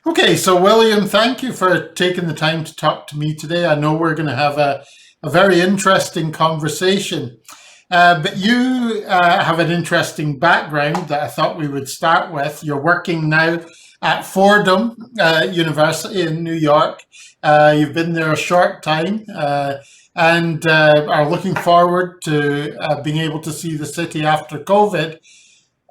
Okay, so William, thank you for taking the time to talk to me today. I know we're going to have a very interesting conversation. But you have an interesting background that I thought we would start with. You're working now at Fordham University in New York. You've been there a short time and are looking forward to being able to see the city after COVID.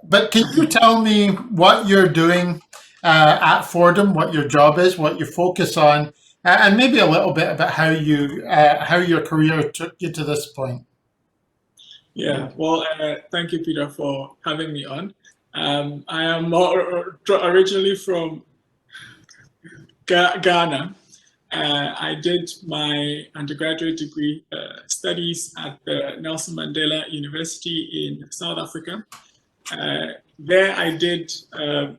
But can you tell me what you're doing at Fordham, what your job is, what you focus on, and maybe a little bit about how your career took you to this point? Yeah, well, thank you, Peter, for having me on. I am originally from Ghana. I did my undergraduate degree studies at the Nelson Mandela University in South Africa. There I did a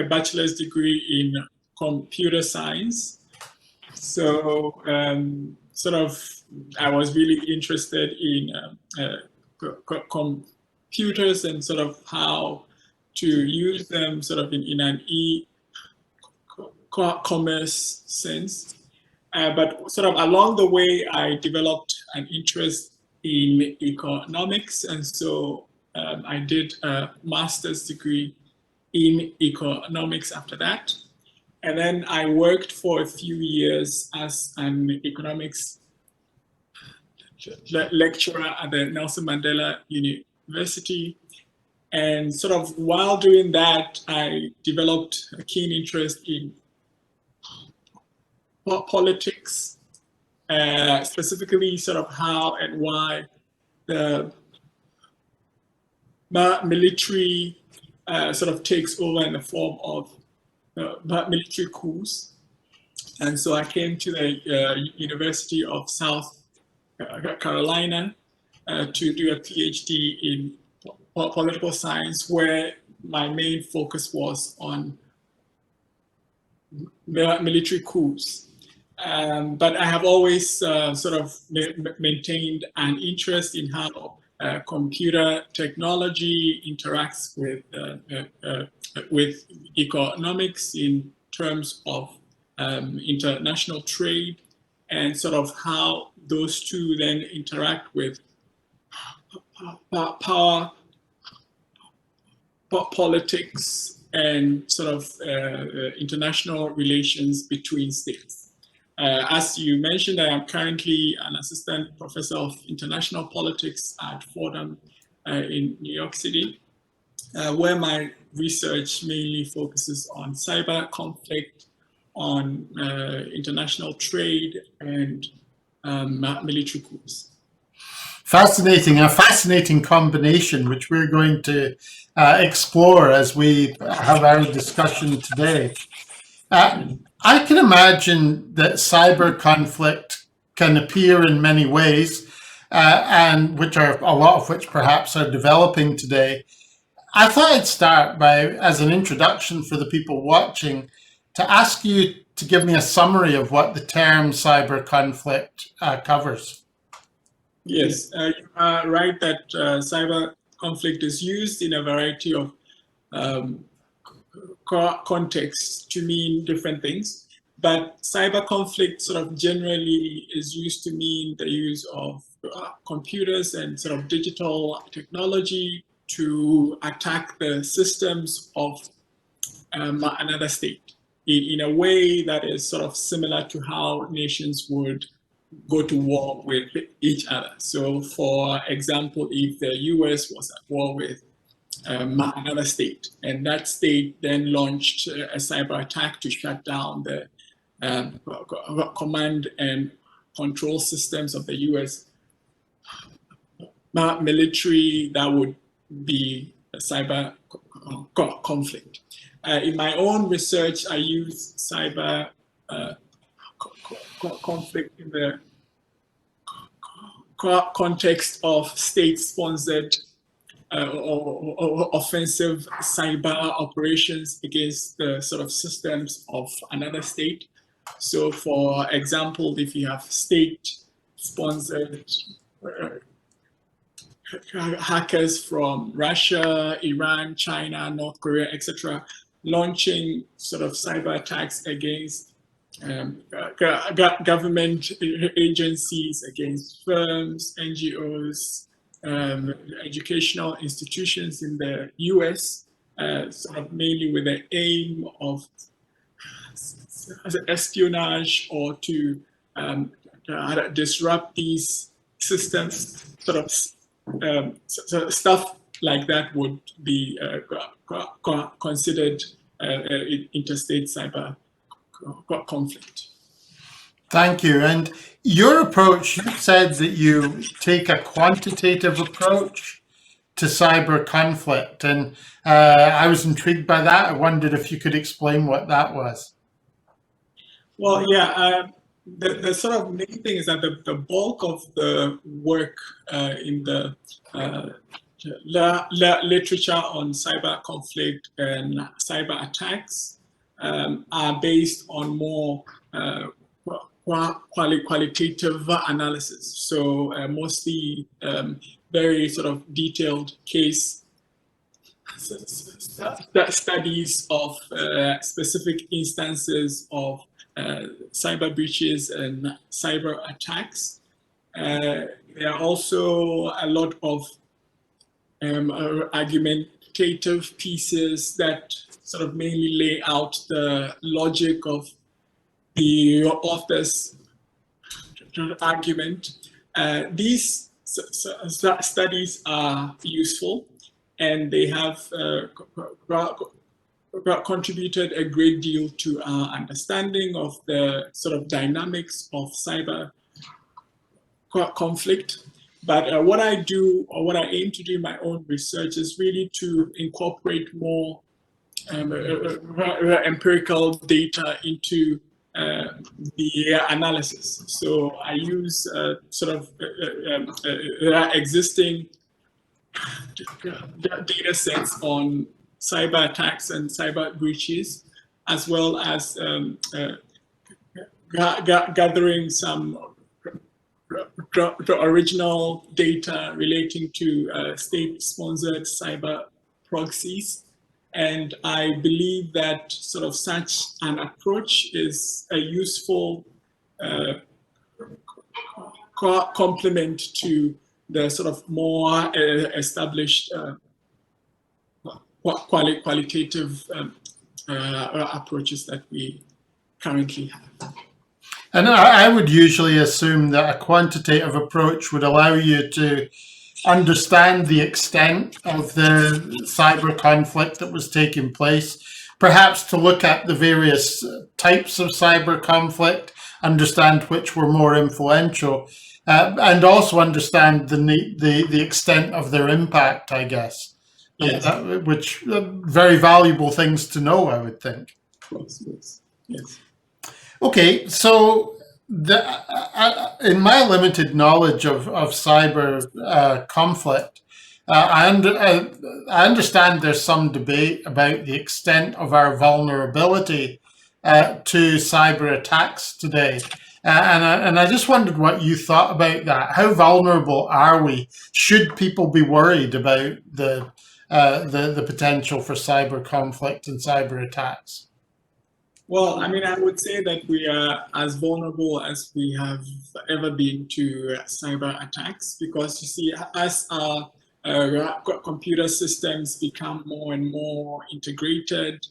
bachelor's degree in computer science. So I was really interested in computers and sort of how to use them sort of in an e-commerce sense. But sort of along the way, I developed an interest in economics. And so I did a master's degree in economics after that. And then I worked for a few years as an economics lecturer at the Nelson Mandela University. And sort of while doing that, I developed a keen interest in politics, specifically sort of how and why the military sort of takes over in the form of military coups. And so I came to the University of South Carolina to do a PhD in political science, where my main focus was on military coups. But I have always sort of maintained an interest in how computer technology interacts with economics in terms of international trade, and sort of how those two then interact with power, politics, and sort of international relations between states. As you mentioned, I am currently an assistant professor of international politics at Fordham in New York City, where my research mainly focuses on cyber conflict, on international trade, and military coups. Fascinating, a fascinating combination, which we're going to explore as we have our discussion today. I can imagine that cyber conflict can appear in many ways, and which are a lot of which perhaps are developing today. I thought I'd start by, as an introduction for the people watching, to ask you to give me a summary of what the term cyber conflict covers. Yes, you are right that cyber conflict is used in a variety of contexts to mean different things. But cyber conflict sort of generally is used to mean the use of computers and sort of digital technology to attack the systems of another state in a way that is sort of similar to how nations would go to war with each other. So for example, if the US was at war with another state, and that state then launched a cyber attack to shut down the command and control systems of the US military, that would be a cyber conflict. In my own research, I use cyber conflict in the context of state-sponsored or offensive cyber operations against the sort of systems of another state. So for example, if you have state-sponsored hackers from Russia, Iran, China, North Korea, etc., launching sort of cyber attacks against government agencies, against firms, NGOs, educational institutions in the US, sort of mainly with the aim of espionage or to disrupt these systems, sort of stuff like that would be considered interstate cyber conflict. Thank you. And your approach, you said that you take a quantitative approach to cyber conflict. And I was intrigued by that. I wondered if you could explain what that was. Well, yeah, the sort of main thing is that the bulk of the work in the literature on cyber conflict and cyber attacks are based on more qualitative analysis. So mostly very sort of detailed case studies of specific instances of cyber breaches and cyber attacks. There are also a lot of argumentative pieces that sort of mainly lay out the logic of the author's argument. These studies are useful, and they have contributed a great deal to our understanding of the sort of dynamics of cyber conflict. But what I do, or what I aim to do in my own research, is really to incorporate more empirical data into the analysis. So I use sort of existing data sets on cyber attacks and cyber breaches, as well as gathering some original data relating to state-sponsored cyber proxies. And I believe that sort of such an approach is a useful complement to the sort of more established qualitative approaches that we currently have. And I would usually assume that a quantitative approach would allow you to understand the extent of the cyber conflict that was taking place, perhaps to look at the various types of cyber conflict, understand which were more influential, and also understand the extent of their impact, I guess. Yes. Which very valuable things to know, I would think. Yes. Okay, so in my limited knowledge of cyber conflict, I understand there's some debate about the extent of our vulnerability to cyber attacks today. And I just wondered what you thought about that. How vulnerable are we? Should people be worried about the potential for cyber conflict and cyber attacks? Well, I mean, I would say that we are as vulnerable as we have ever been to cyber attacks, because you see, as our computer systems become more and more integrated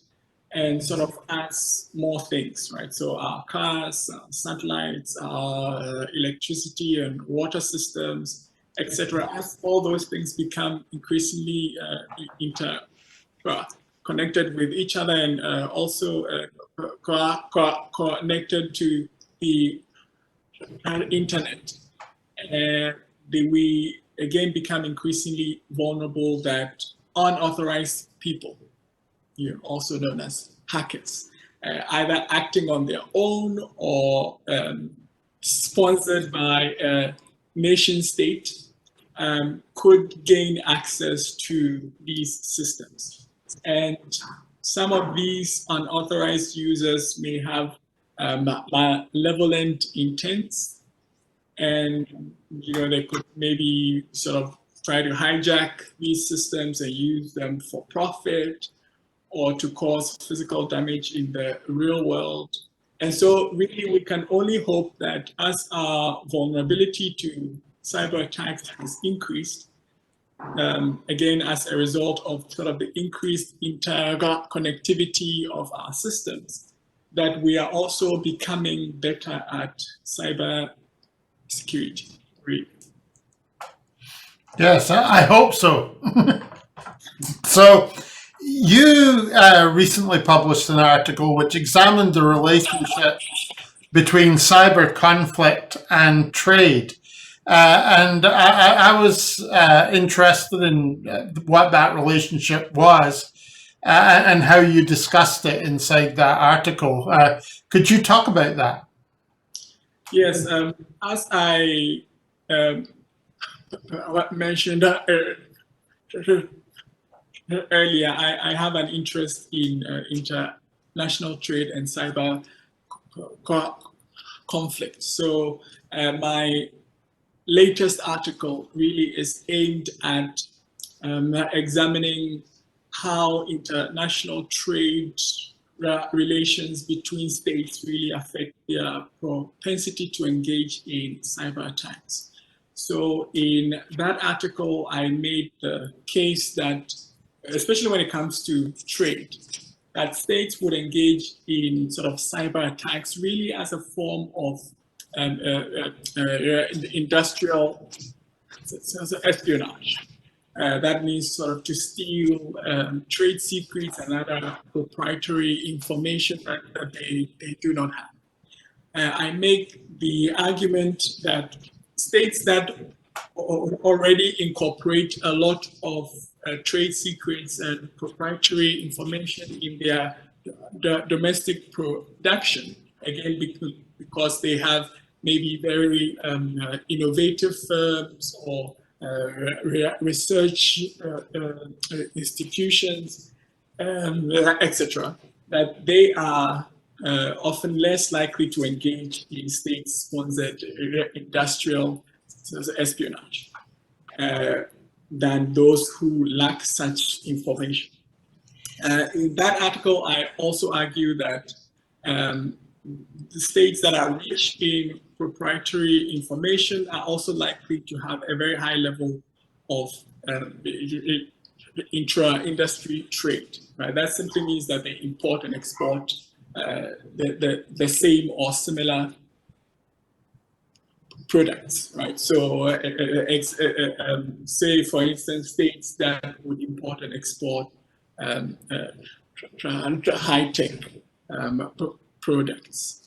and sort of adds more things, right? So our cars, our satellites, our electricity and water systems, etc. As all those things become increasingly connected with each other, and also connected to the internet, we again become increasingly vulnerable that unauthorized people, also known as hackers, either acting on their own or sponsored by a nation state, could gain access to these systems. And some of these unauthorized users may have malevolent intents, and they could maybe sort of try to hijack these systems and use them for profit, or to cause physical damage in the real world. And so really we can only hope that as our vulnerability to cyber attacks has increased, again, as a result of sort of the increased interconnectivity of our systems, that we are also becoming better at cyber security. Yes, I hope so. So you recently published an article which examined the relationship between cyber conflict and trade. And I was interested in what that relationship was and how you discussed it inside that article. Could you talk about that? Yes, as I mentioned earlier, I have an interest in international trade and cyber conflict. So my latest article really is aimed at examining how international trade relations between states really affect their propensity to engage in cyber attacks. So in that article, I made the case that, especially when it comes to trade, that states would engage in sort of cyber attacks really as a form of industrial espionage. That means sort of to steal trade secrets and other proprietary information that they do not have. I make the argument that states that already incorporate a lot of trade secrets and proprietary information in their domestic production, again, because they have maybe very innovative firms or research institutions, etc., that they are often less likely to engage in state-sponsored industrial espionage than those who lack such information. In that article, I also argue that the states that are rich in proprietary information are also likely to have a very high level of intra-industry trade. Right? That simply means that they import and export the same or similar products, right? So, say, for instance, states that would import and export high-tech products.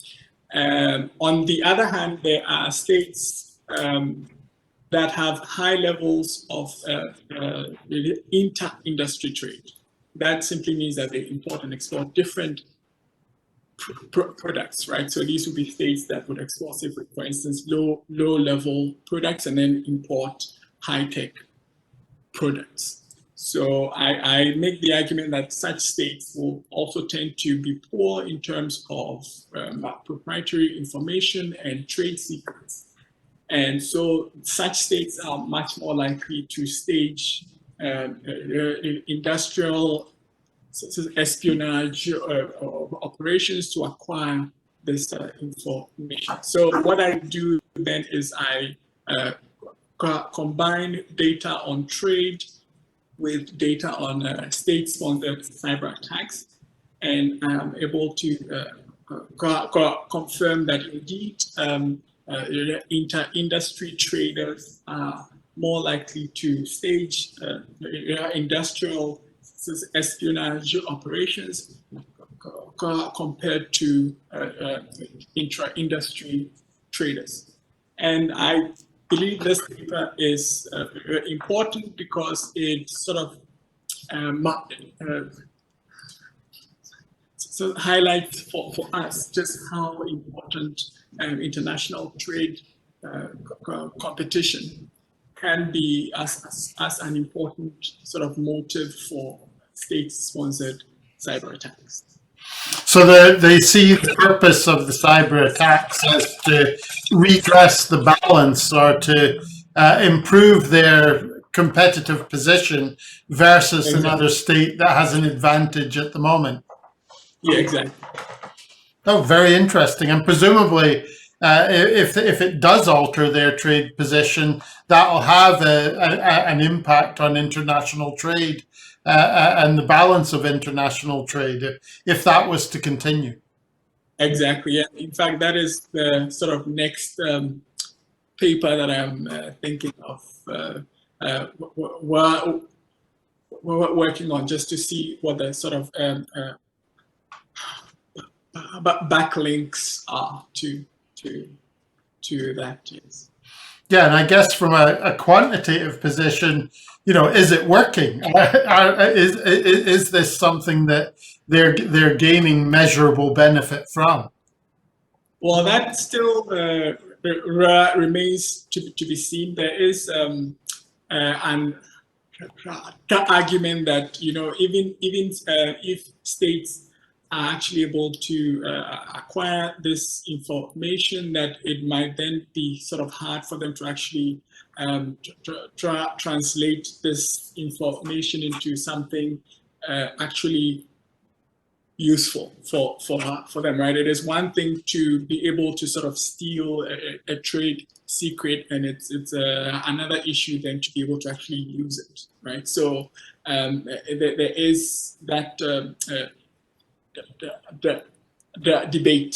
On the other hand, there are states that have high levels of inter-industry trade. That simply means that they import and export different products, right? So these would be states that would export, say, for instance, low-level products and then import high-tech products. So I make the argument that such states will also tend to be poor in terms of proprietary information and trade secrets. And so such states are much more likely to stage industrial espionage operations to acquire this information. So what I do then is I combine data on trade with data on state-sponsored cyber attacks, and I'm able to confirm that indeed inter-industry traders are more likely to stage industrial espionage operations compared to intra-industry traders. And I believe this paper is important because it sort of highlights for us just how important international trade competition can be as an important sort of motive for state-sponsored cyber attacks. So they see the purpose of the cyber attacks as to redress the balance or to improve their competitive position versus Exactly. another state that has an advantage at the moment. Yeah, exactly. Oh, very interesting. And presumably, if it does alter their trade position, that'll have an impact on international trade and the balance of international trade if that was to continue. Exactly. Yeah. In fact, that is the sort of next paper that I'm thinking of we're working on, just to see what the sort of backlinks are to that. Yes. Yeah, and I guess from a quantitative position, is it working? Is this something that they're gaining measurable benefit from? Well, that still remains to be seen. There is an argument that even if states are actually able to acquire this information, that it might then be sort of hard for them to actually translate this information into something actually useful for them, right? It is one thing to be able to sort of steal a trade secret, and it's another issue then to be able to actually use it, right? So there is that the debate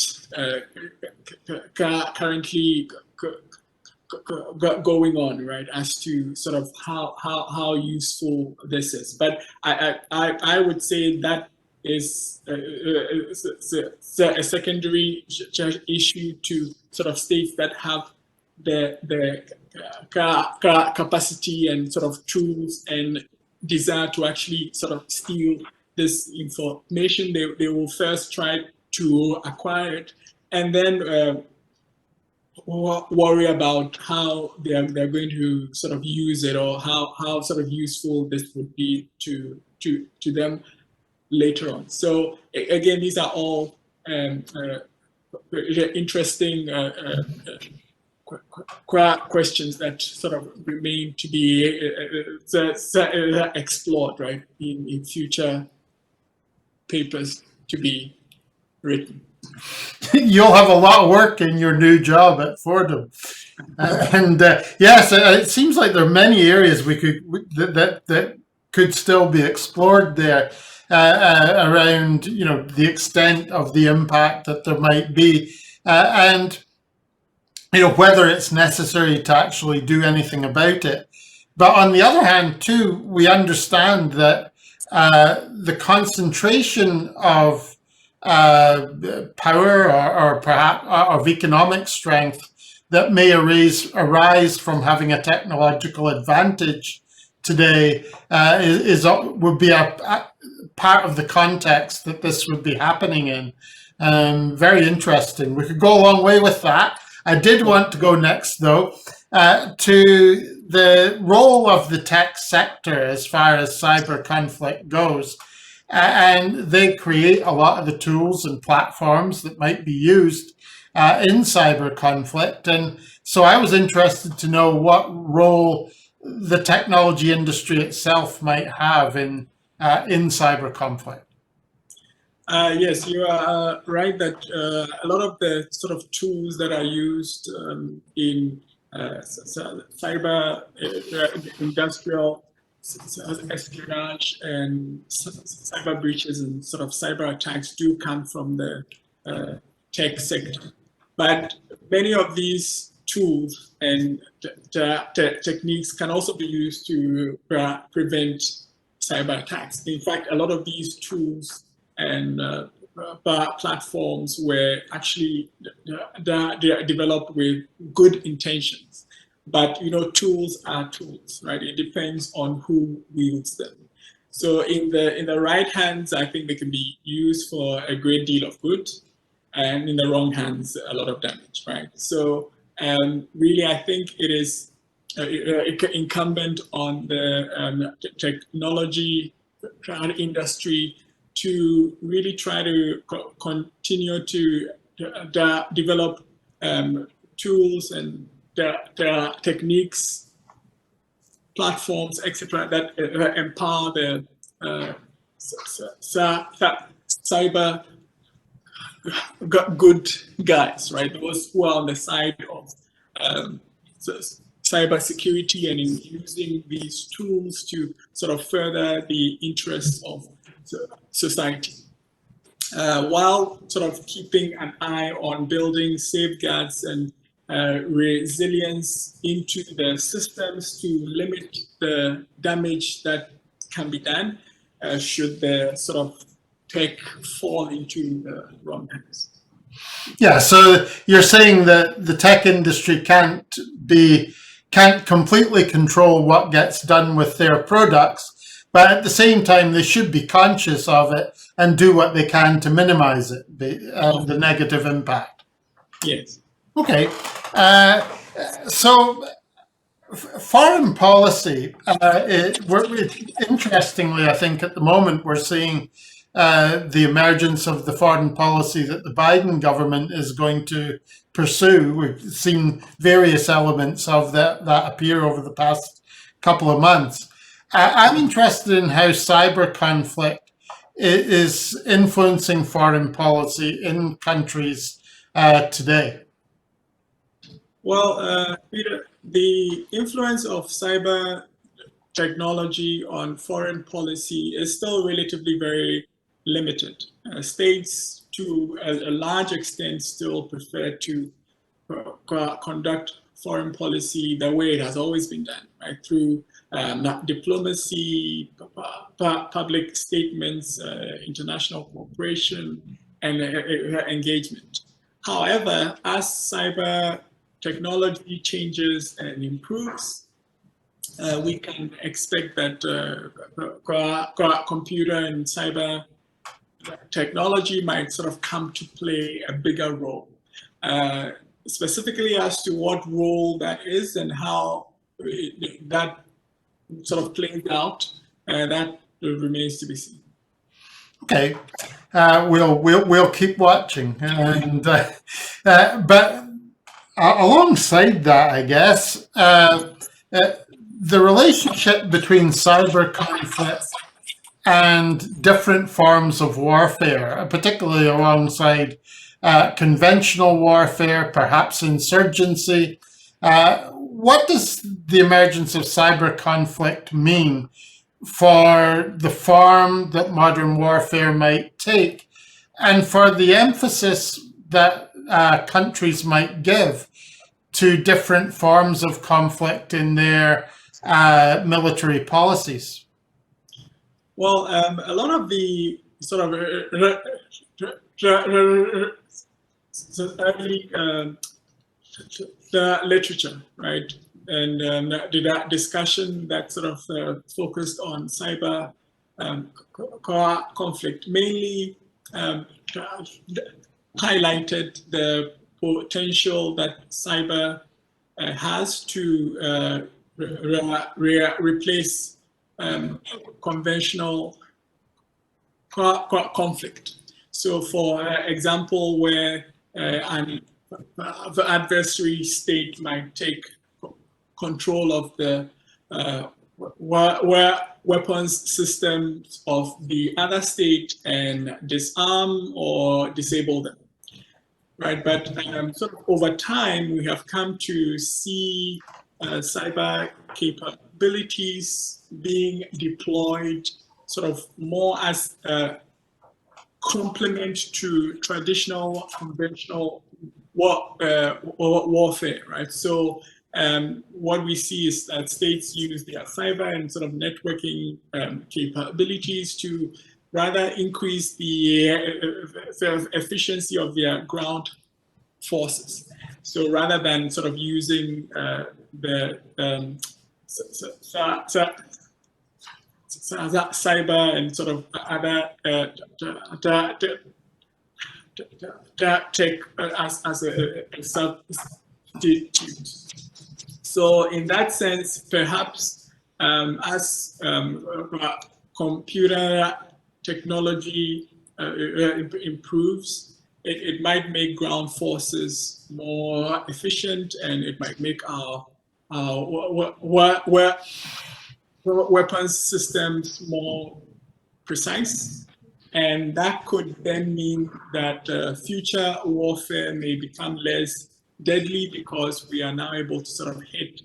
currently going on, right, as to sort of how useful this is. But I would say that is a secondary issue to sort of states that have the capacity and sort of tools and desire to actually sort of steal this information. They will first try to acquire it, and then worry about how they're going to sort of use it, or how sort of useful this would be to them later on. So again, these are all interesting questions that sort of remain to be explored, right, in future papers to be written. You'll have a lot of work in your new job at Fordham, and yes, it seems like there are many areas that could still be explored there around the extent of the impact that there might be, and whether it's necessary to actually do anything about it. But on the other hand, too, we understand that the concentration of power or perhaps of economic strength that may arise from having a technological advantage today would be a part of the context that this would be happening in. Very interesting. We could go a long way with that. I did want to go next, though, to the role of the tech sector as far as cyber conflict goes. And they create a lot of the tools and platforms that might be used in cyber conflict. And so I was interested to know what role the technology industry itself might have in cyber conflict. Yes, you are right that a lot of the sort of tools that are used in cyber industrial espionage and cyber breaches and sort of cyber attacks do come from the tech sector. But many of these tools and techniques can also be used to prevent cyber attacks. In fact, a lot of these tools and platforms were actually developed with good intentions. But tools are tools, right? It depends on who wields them. So in the right hands, I think they can be used for a great deal of good, and in the wrong hands, a lot of damage, right? So really, I think it is incumbent on the technology industry to really try to continue to develop tools and the techniques platforms, etc., that empower the cyber good guys, right? Those who are on the side of cyber security and in using these tools to sort of further the interests of society, while sort of keeping an eye on building safeguards and resilience into the systems to limit the damage that can be done should the sort of tech fall into the wrong hands. Yeah, so you're saying that the tech industry can't completely control what gets done with their products, but at the same time they should be conscious of it and do what they can to minimize it, the negative impact. Yes. Okay, so foreign policy, interestingly, I think at the moment we're seeing the emergence of the foreign policy that the Biden government is going to pursue. We've seen various elements of that appear over the past couple of months. I'm interested in how cyber conflict is influencing foreign policy in countries today. Well, Peter, the influence of cyber technology on foreign policy is still relatively very limited. States, to a large extent, still prefer to conduct foreign policy the way it has always been done, right? Through diplomacy, public statements, international cooperation, and engagement. However, as cyber technology changes and improves, we can expect that computer and cyber technology might sort of come to play a bigger role. Specifically as to what role that is and how that sort of plays out, that remains to be seen. Okay, we'll keep watching, and but alongside that, I guess the relationship between cyber conflict and different forms of warfare, particularly alongside conventional warfare, perhaps insurgency. What does the emergence of cyber conflict mean for the form that modern warfare might take, and for the emphasis that countries might give to different forms of conflict in their military policies? Well, a lot of the sort of the literature, right, and the discussion that sort of focused on cyber conflict mainly highlighted the potential that cyber has to replace conventional conflict. So, for example, where the adversary state might take control of the weapons systems of the other state and disarm or disable them, right? But sort of over time, we have come to see cyber capabilities being deployed sort of more as a complement to traditional conventional warfare, right? So what we see is that states use their cyber and sort of networking capabilities to rather increase the efficiency of their ground forces. So rather than sort of using the cyber and sort of other tech as a substitute. So in that sense, perhaps as computer technology improves, it might make ground forces more efficient, and it might make our weapons systems more precise, and that could then mean that future warfare may become less deadly because we are now able to sort of hit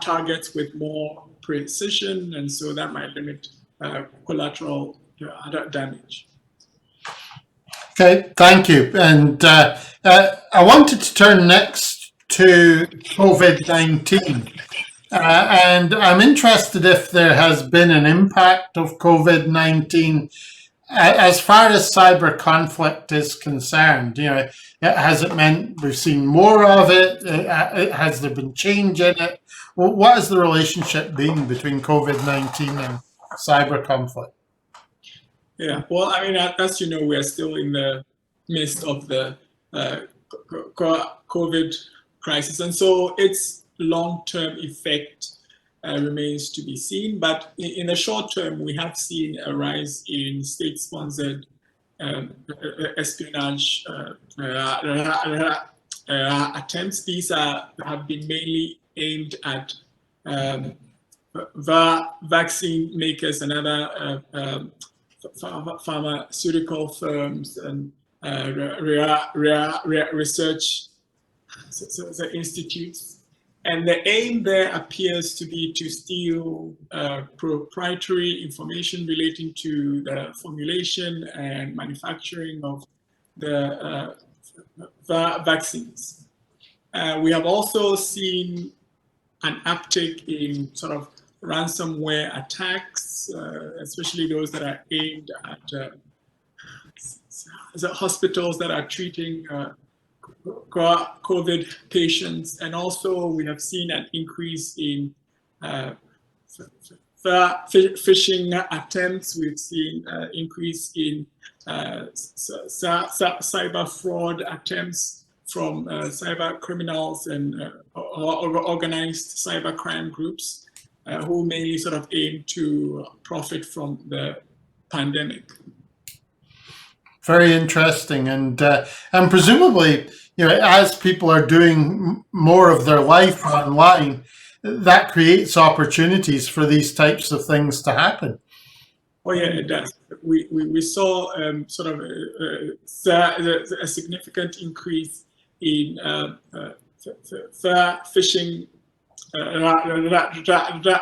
targets with more precision, and so that might limit collateral damage. Okay, thank you. And I wanted to turn next to COVID-19. And I'm interested if there has been an impact of COVID-19 as far as cyber conflict is concerned. Has it meant we've seen more of it? Has there been change in it? What has the relationship been between COVID-19 and cyber conflict? Yeah, well, I mean, as you know, we are still in the midst of the COVID crisis, and so its long-term effect remains to be seen. But in the short term, we have seen a rise in state-sponsored espionage attempts. These have been mainly aimed at vaccine makers and other pharmaceutical firms and research institutes. And the aim there appears to be to steal proprietary information relating to the formulation and manufacturing of the vaccines. We have also seen an uptick in sort of ransomware attacks, especially those that are aimed at hospitals that are treating COVID patients. And also we have seen an increase in phishing attempts. We've seen an increase in cyber fraud attempts from cyber criminals and organized cybercrime groups who mainly sort of aim to profit from the pandemic. Very interesting, and presumably, as people are doing more of their life online, that creates opportunities for these types of things to happen. Oh yeah, it does. We saw sort of a significant increase in phishing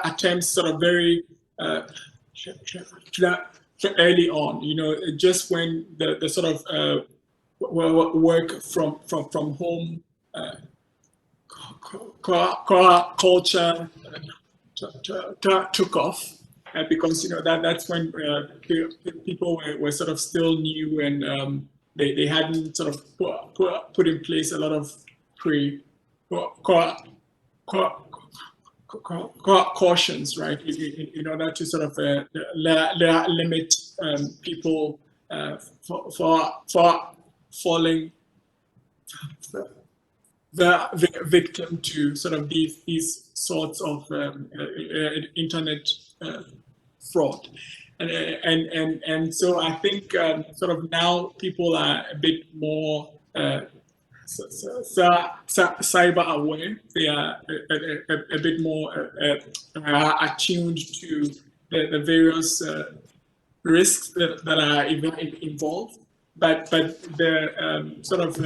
attempts, sort of very early on. Just when the sort of work from home culture took off, because that's when people were sort of still new, and they hadn't sort of put in place a lot of cautions, right, in order to sort of limit people for falling the victim to sort of these sorts of internet fraud. And so I think sort of now people are a bit more cyber aware. They are a bit more attuned to the various risks that are involved, but the sort of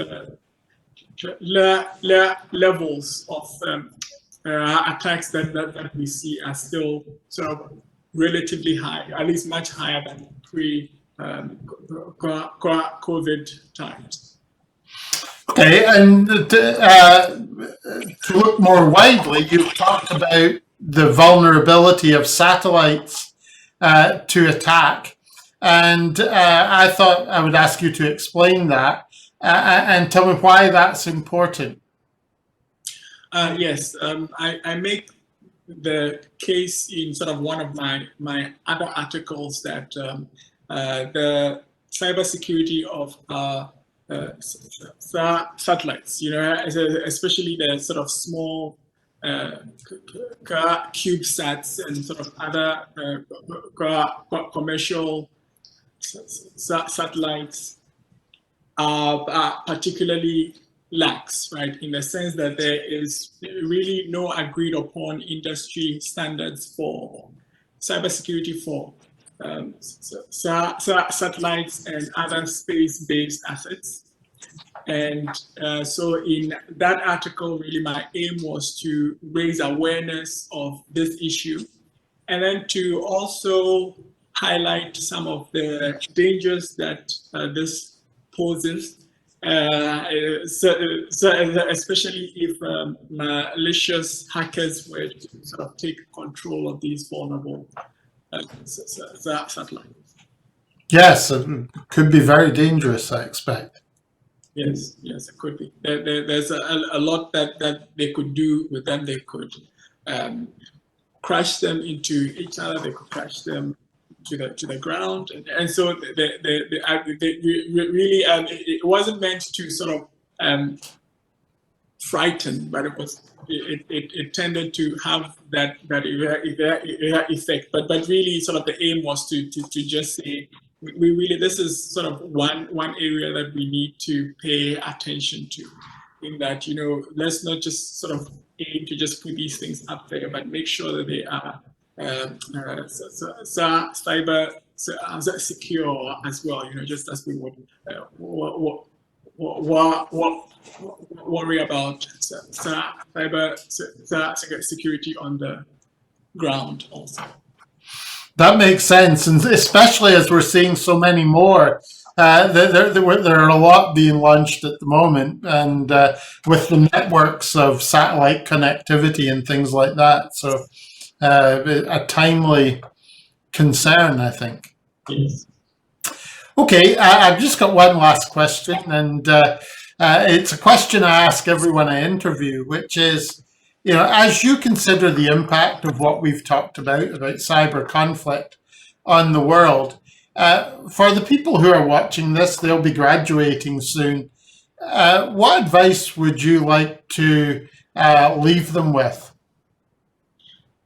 levels of attacks that we see are still sort of relatively high, at least much higher than pre-COVID times. Okay, and to look more widely, you've talked about the vulnerability of satellites to attack, and I thought I would ask you to explain that and tell me why that's important. Yes, I make the case in sort of one of my other articles that the cybersecurity of satellites, especially the sort of small CubeSats and sort of other commercial satellites are particularly lax, right? In the sense that there is really no agreed upon industry standards for cybersecurity for satellites and other space-based assets. And so in that article, really my aim was to raise awareness of this issue, and then to also highlight some of the dangers that this poses, especially if malicious hackers were to sort of take control of these vulnerable satellites. Yes, it could be very dangerous, I expect. Yes, yes, it could be. There's a lot that they could do with them. They could crash them into each other. They could crash them to the ground, and so really it wasn't meant to sort of frighten, but it tended to have that effect. But really, sort of the aim was to just say, we really, this is sort of one area that we need to pay attention to, in that, you know, let's not just sort of aim to just put these things up there, but make sure that they are cyber secure as well, you know, just as we would worry about cyber security on the ground also. That makes sense, and especially as we're seeing so many more. There are a lot being launched at the moment, and with the networks of satellite connectivity and things like that. So a timely concern, I think. Yes. Okay, I've just got one last question, and it's a question I ask everyone I interview, which is, you know, as you consider the impact of what we've talked about cyber conflict on the world, for the people who are watching this, they'll be graduating soon. What advice would you like to leave them with?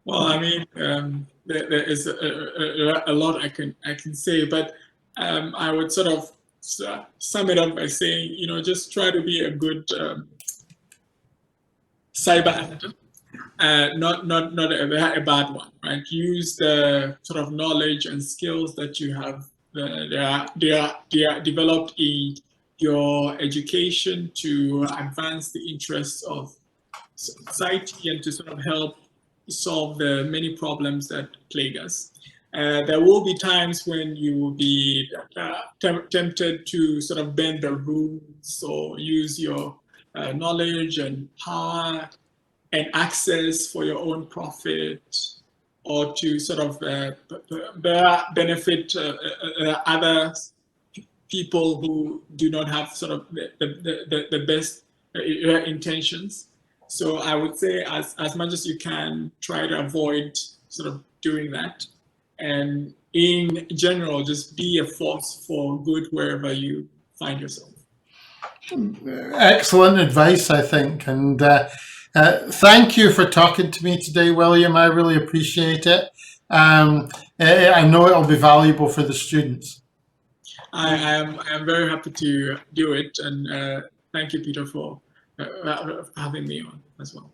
Well, I mean, there is a lot I can say, but I would sort of sum it up by saying, you know, just try to be a good cyber actor, not a bad one, right? Use the sort of knowledge and skills that you have, they are developed in your education to advance the interests of society and to sort of help solve the many problems that plague us. There will be times when you will be tempted to sort of bend the rules or use your knowledge and power and access for your own profit, or to sort of benefit other people who do not have sort of the best intentions. So I would say, as much as you can, try to avoid sort of doing that. And in general, just be a force for good wherever you find yourself. Excellent advice, I think. And thank you for talking to me today, William. I really appreciate it. I know it'll be valuable for the students. I am very happy to do it. And thank you, Peter, for having me on as well.